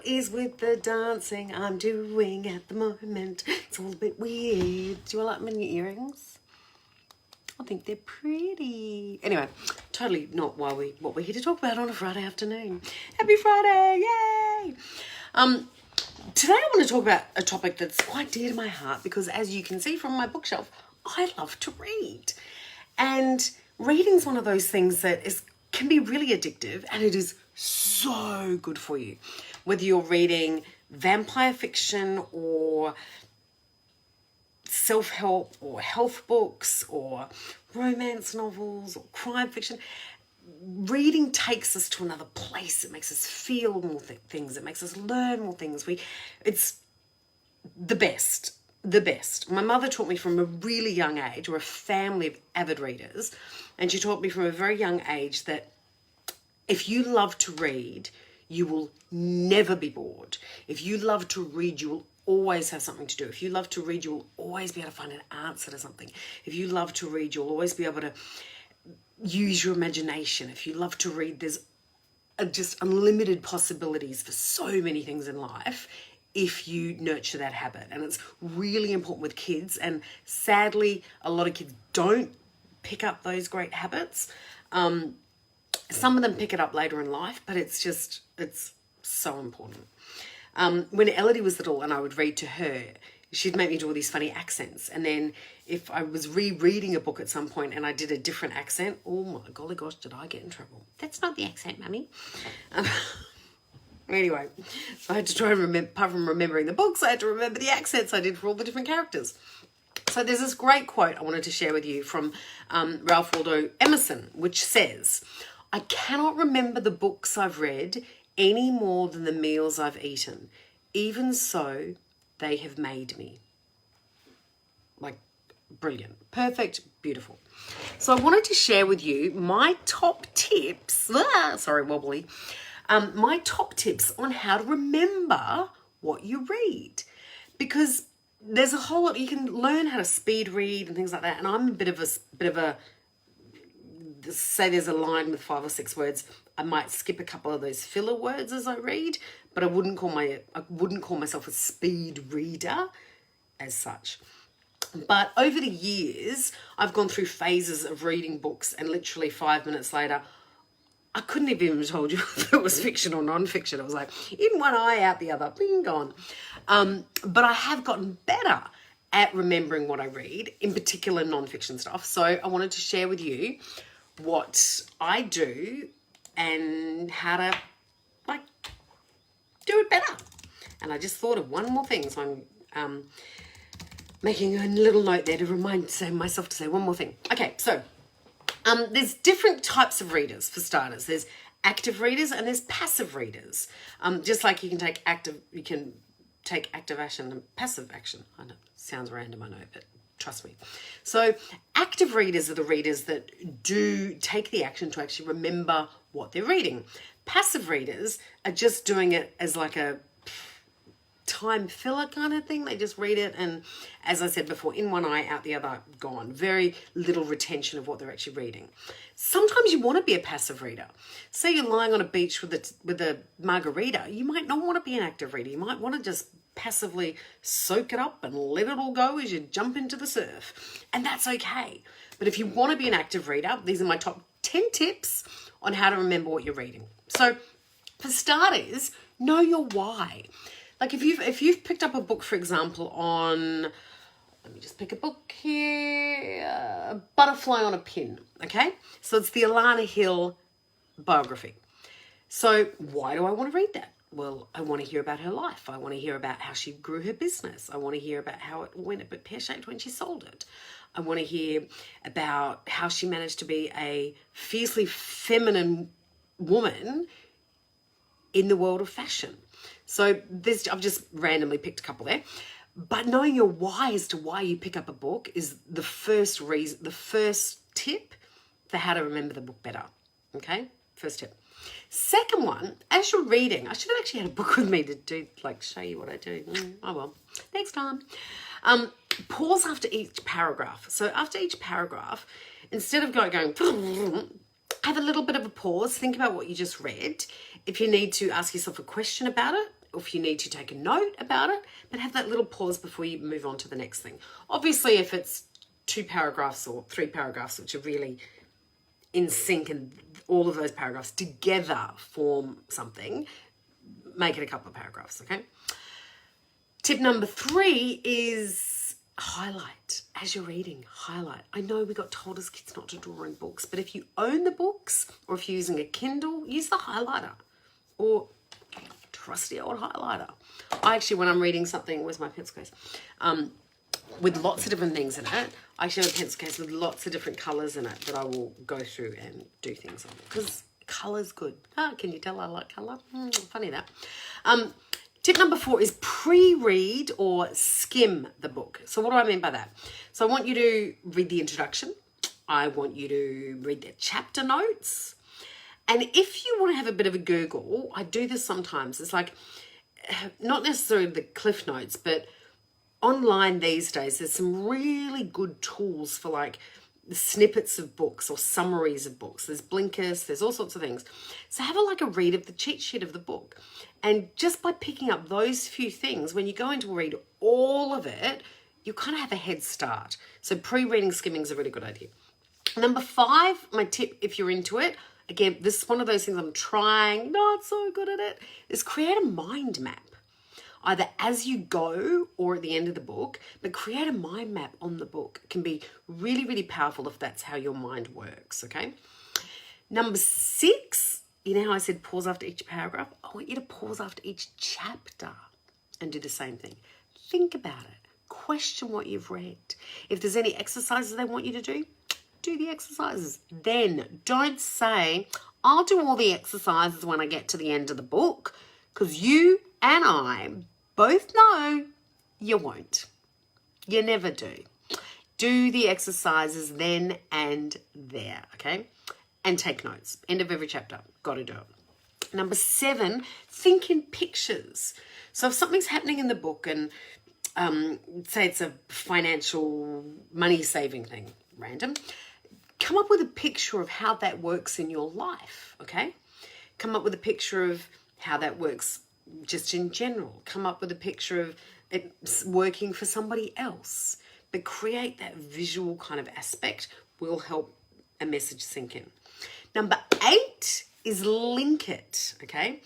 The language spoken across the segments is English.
is with the dancing I'm doing at the moment? It's all a bit weird. Do you like my new earrings? I think they're pretty. Anyway, totally not what we're here to talk about on a Friday afternoon. Happy Friday, yay! Today I want to talk about a topic that's quite dear to my heart because, as you can see from my bookshelf, I love to read. And reading's one of those things that can be really addictive, and it is so good for you. Whether you're reading vampire fiction or self-help or health books or romance novels or crime fiction, reading takes us to another place. It makes us feel more things. It makes us learn more things. It's the best. The best. My mother taught me from a really young age. We're a family of avid readers. And she taught me from a very young age that if you love to read, you will never be bored. If you love to read, you will always have something to do. If you love to read, you will always be able to find an answer to something. If you love to read, you'll always be able to use your imagination. If you love to read, there's just unlimited possibilities for so many things in life if you nurture that habit. And it's really important with kids. And sadly, a lot of kids don't pick up those great habits. Some of them pick it up later in life, but it's so important. When Elodie was little and I would read to her, she'd make me do all these funny accents. And then if I was rereading a book at some point and I did a different accent, oh my golly gosh, did I get in trouble. That's not the accent, Mummy. Anyway, so I had to try and remember, apart from remembering the books, I had to remember the accents I did for all the different characters. So there's this great quote I wanted to share with you from Ralph Waldo Emerson, which says, "I cannot remember the books I've read any more than the meals I've eaten. Even so, they have made me." Like, brilliant, perfect, beautiful. So I wanted to share with you my top tips. Sorry, wobbly. My top tips on how to remember what you read, because there's a whole lot. You can learn how to speed read and things like that. And I'm a bit of a say there's a line with 5 or 6 words, I might skip a couple of those filler words as I read, but I wouldn't call myself a speed reader as such. But over the years, I've gone through phases of reading books, and literally 5 minutes later, I couldn't have even told you if it was fiction or non-fiction. It was like, in one eye, out the other, bing, gone. But I have gotten better at remembering what I read, in particular non-fiction stuff. So I wanted to share with you what I do and how to do it better. And I just thought of one more thing, so I'm making a little note there to remind myself to say one more thing. Okay, so there's different types of readers for starters. There's active readers and there's passive readers. Just like you can take active action and passive action. I know, sounds random, I know, but trust me. So active readers are the readers that do take the action to actually remember what they're reading. Passive readers are just doing it as like a time filler kind of thing. They just read it, and as I said before, in one eye, out the other, gone. Very little retention of what they're actually reading. Sometimes you want to be a passive reader. Say you're lying on a beach with a margarita. You might not want to be an active reader. You might want to just passively soak it up and let it all go as you jump into the surf. And that's okay. But if you want to be an active reader, these are my top 10 tips on how to remember what you're reading. So for starters, know your why. Like if you've picked up a book, for example, on, let me just pick a book here, Butterfly on a Pin, okay? So it's the Alana Hill biography. So why do I want to read that? Well, I want to hear about her life. I want to hear about how she grew her business. I want to hear about how it went a bit pear-shaped when she sold it. I want to hear about how she managed to be a fiercely feminine woman in the world of fashion. So I've just randomly picked a couple there. But knowing your why as to why you pick up a book is the first tip for how to remember the book better. Okay? First tip. Second one, as you're reading, I should have actually had a book with me to do, show you what I do. Oh well, next time. Pause after each paragraph. So after each paragraph, instead of going, have a little bit of a pause, think about what you just read. If you need to ask yourself a question about it, if you need to take a note about it, but have that little pause before you move on to the next thing. Obviously, if it's 2 paragraphs or 3 paragraphs, which are really in sync and all of those paragraphs together form something, make it a couple of paragraphs, okay? Tip number 3 is highlight. As you're reading, highlight. I know we got told as kids not to draw in books, but if you own the books or if you're using a Kindle, use the highlighter or trusty old highlighter. I actually, when I'm reading something, where's my pencil case? With lots of different things in it, I actually have a pencil case with lots of different colours in it that I will go through and do things on, because colour's good. Can you tell I like colour? Funny that. Tip number 4 is pre-read or skim the book. So what do I mean by that? So I want you to read the introduction. I want you to read the chapter notes. And if you want to have a bit of a Google, I do this sometimes. It's like, not necessarily the Cliff Notes, but online these days, there's some really good tools for like snippets of books or summaries of books. There's Blinkist, there's all sorts of things. So have a read of the cheat sheet of the book. And just by picking up those few things, when you go in to read all of it, you kind of have a head start. So pre-reading skimming is a really good idea. Number 5, my tip, if you're into it, again, this is one of those things I'm trying, not so good at it, is create a mind map. Either as you go or at the end of the book, but create a mind map on the book. It can be really, really powerful if that's how your mind works, okay? Number 6, you know how I said pause after each paragraph? I want you to pause after each chapter and do the same thing. Think about it. Question what you've read. If there's any exercises they want you to do the exercises. Then don't say, I'll do all the exercises when I get to the end of the book, because you and I both know you won't. You never do. Do the exercises then and there, okay? And take notes. End of every chapter. Got to do it. Number 7, think in pictures. So if something's happening in the book and say it's a financial money-saving thing, random, come up with a picture of how that works in your life, okay? Come up with a picture of how that works just in general. Come up with a picture of it working for somebody else. But create that visual kind of aspect will help a message sink in. Number 8 is link it, okay?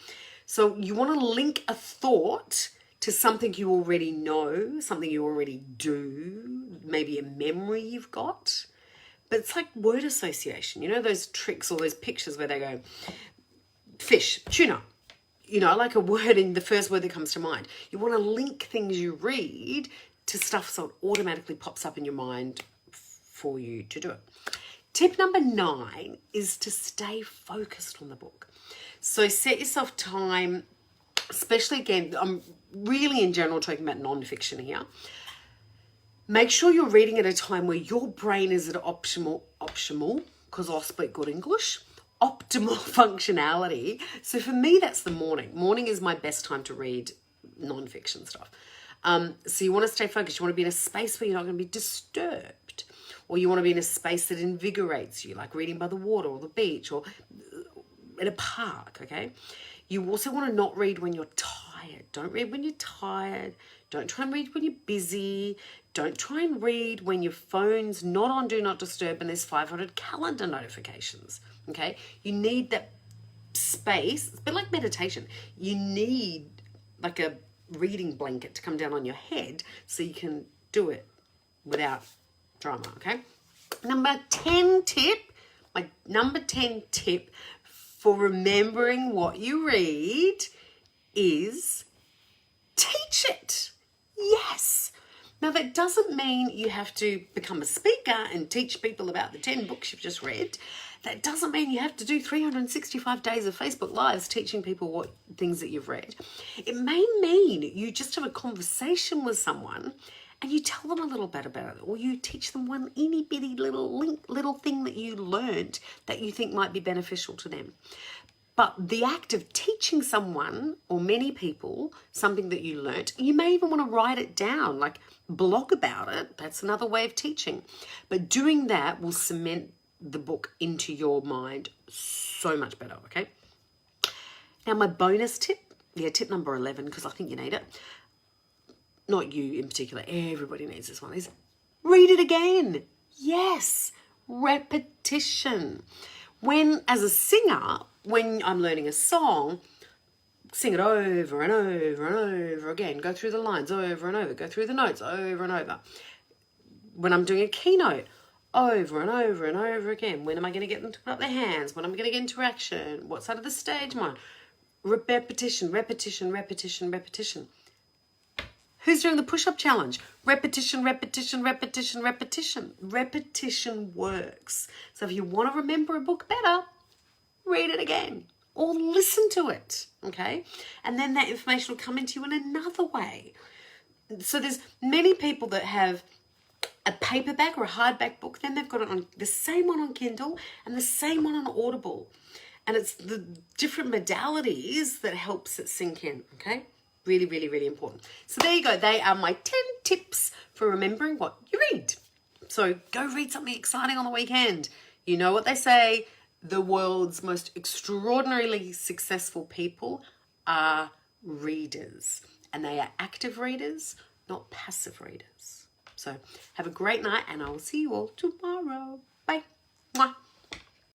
So you want to link a thought to something you already know, something you already do, maybe a memory you've got. But it's like word association. You know those tricks or those pictures where they go, fish, tuna. You know, like a word in the first word that comes to mind. You want to link things you read to stuff so it automatically pops up in your mind for you to do it. Tip number 9 is to stay focused on the book. So set yourself time, especially again, I'm really in general talking about non-fiction here. Make sure you're reading at a time where your brain is at optimal, because I speak good English, optimal functionality. So for me, that's the morning. Morning is my best time to read non-fiction stuff. So you want to stay focused. You want to be in a space where you're not going to be disturbed, or you want to be in a space that invigorates you, like reading by the water or the beach or at a park, okay? You also want to not read when you're tired. Don't read when you're tired. Don't try and read when you're busy. Don't try and read when your phone's not on Do Not Disturb and there's 500 calendar notifications, okay? You need that space. It's a bit like meditation. You need like a reading blanket to come down on your head so you can do it without drama, okay? Number 10 tip for remembering what you read is teach it. Yes. Now, that doesn't mean you have to become a speaker and teach people about the 10 books you've just read. That doesn't mean you have to do 365 days of Facebook Lives teaching people what things that you've read. It may mean you just have a conversation with someone and you tell them a little bit about it, or you teach them one itty bitty little thing that you learned that you think might be beneficial to them. But the act of teaching someone or many people something that you learnt, you may even want to write it down, like blog about it. That's another way of teaching. But doing that will cement the book into your mind so much better, okay? Now, my bonus tip Yeah, tip number 11, because I think you need it. Not you in particular, everybody needs this one, is read it again. Yes, repetition. When, as a singer, when I'm learning a song, sing it over and over and over again. Go through the lines over and over. Go through the notes over and over. When I'm doing a keynote, over and over and over again. When am I going to get them to put up their hands? When am I going to get interaction? What side of the stage am I on? Repetition, repetition, repetition, repetition. Who's doing the push-up challenge? Repetition, repetition, repetition, repetition. Repetition works. So if you want to remember a book better, read it again or listen to it, okay? And then that information will come into you in another way. So there's many people that have a paperback or a hardback book, then they've got it on the same one on Kindle and the same one on Audible. And it's the different modalities that helps it sink in, okay? Really, really, really important. So there you go. They are my 10 tips for remembering what you read. So go read something exciting on the weekend. You know what they say, the world's most extraordinarily successful people are readers. And they are active readers, not passive readers. So have a great night and I will see you all tomorrow. Bye. Mwah.